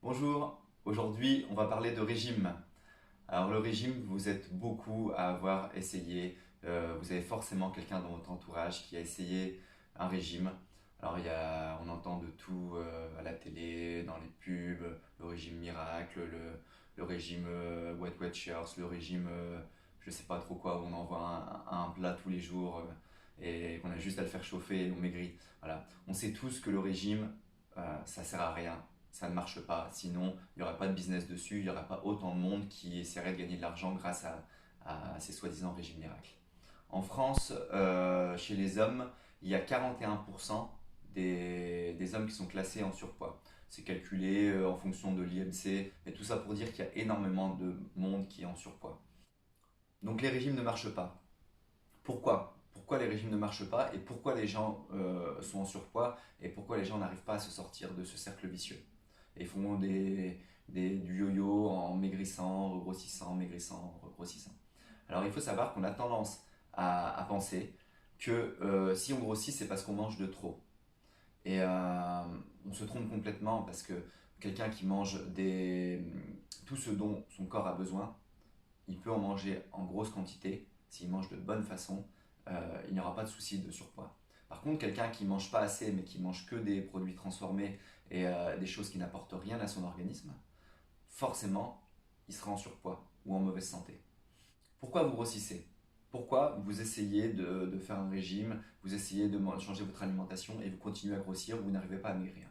Bonjour, aujourd'hui on va parler de régime. Alors le régime, vous êtes beaucoup à avoir essayé, vous avez forcément quelqu'un dans votre entourage qui a essayé un régime. Alors on entend de tout à la télé, dans les pubs, le régime miracle, le régime Weight Watchers, le régime je sais pas trop quoi, où on envoie un plat tous les jours et qu'on a juste à le faire chauffer et on maigrit. Voilà. On sait tous que le régime, ça sert à rien, ça ne marche pas. Sinon, il n'y aurait pas de business dessus, il n'y aurait pas autant de monde qui essaierait de gagner de l'argent grâce à ces soi-disant régimes miracles. En France, chez les hommes, il y a 41% des hommes qui sont classés en surpoids. C'est calculé en fonction de l'IMC, mais tout ça pour dire qu'il y a énormément de monde qui est en surpoids. Donc les régimes ne marchent pas. Pourquoi? Pourquoi les régimes ne marchent pas et pourquoi les gens sont en surpoids et pourquoi les gens n'arrivent pas à se sortir de ce cercle vicieux et font du yo-yo en maigrissant, regrossissant, maigrissant, regrossissant. Alors il faut savoir qu'on a tendance à penser que si on grossit, c'est parce qu'on mange de trop. Et on se trompe complètement parce que quelqu'un qui mange tout ce dont son corps a besoin, il peut en manger en grosse quantité. S'il mange de bonne façon, il n'y aura pas de souci de surpoids. Par contre, quelqu'un qui ne mange pas assez, mais qui mange que des produits transformés et des choses qui n'apportent rien à son organisme, forcément, il sera en surpoids ou en mauvaise santé. Pourquoi vous grossissez? Pourquoi vous essayez de faire un régime, vous essayez de changer votre alimentation et vous continuez à grossir, vous n'arrivez pas à maigrir?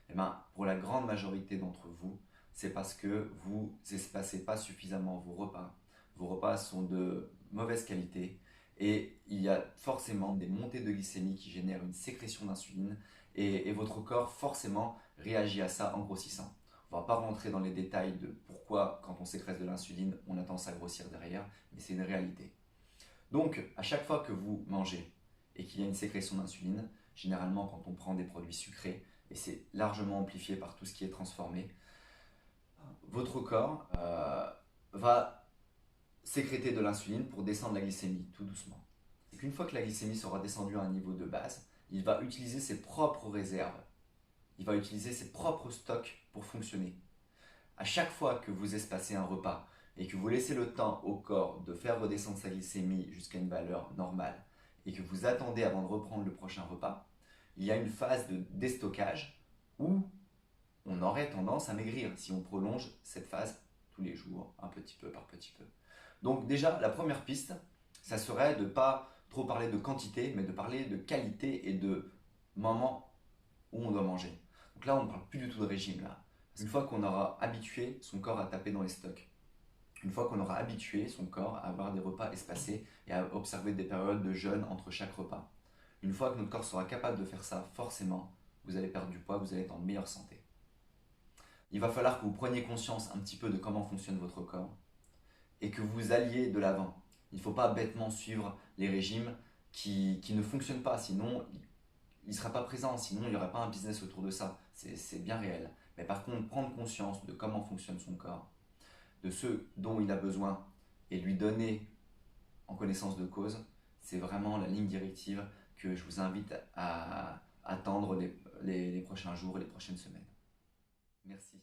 Eh bien, pour la grande majorité d'entre vous, c'est parce que vous n'espacez pas suffisamment vos repas. Vos repas sont de mauvaise qualité et il y a forcément des montées de glycémie qui génèrent une sécrétion d'insuline et votre corps forcément réagit à ça en grossissant. On ne va pas rentrer dans les détails de pourquoi, quand on sécrète de l'insuline, on a tendance à grossir derrière, mais c'est une réalité. Donc, à chaque fois que vous mangez et qu'il y a une sécrétion d'insuline, généralement quand on prend des produits sucrés, et c'est largement amplifié par tout ce qui est transformé, votre corps va sécréter de l'insuline pour descendre la glycémie tout doucement. Et qu'une fois que la glycémie sera descendue à un niveau de base, il va utiliser ses propres réserves, il va utiliser ses propres stocks pour fonctionner. À chaque fois que vous espacez un repas et que vous laissez le temps au corps de faire redescendre sa glycémie jusqu'à une valeur normale et que vous attendez avant de reprendre le prochain repas, il y a une phase de déstockage où on aurait tendance à maigrir si on prolonge cette phase tous les jours, un petit peu par petit peu. Donc déjà, la première piste, ça serait de ne pas trop parler de quantité, mais de parler de qualité et de moment où on doit manger. Donc là, on ne parle plus du tout de régime là. Une fois qu'on aura habitué son corps à taper dans les stocks, une fois qu'on aura habitué son corps à avoir des repas espacés et à observer des périodes de jeûne entre chaque repas, une fois que notre corps sera capable de faire ça, forcément, vous allez perdre du poids, vous allez être en meilleure santé. Il va falloir que vous preniez conscience un petit peu de comment fonctionne votre corps et que vous alliez de l'avant. Il ne faut pas bêtement suivre les régimes qui ne fonctionnent pas, sinon il ne sera pas présent, sinon il n'y aurait pas un business autour de ça. C'est bien réel. Mais par contre, prendre conscience de comment fonctionne son corps, de ce dont il a besoin et lui donner en connaissance de cause, c'est vraiment la ligne directive que je vous invite à attendre les prochains jours et les prochaines semaines. Merci.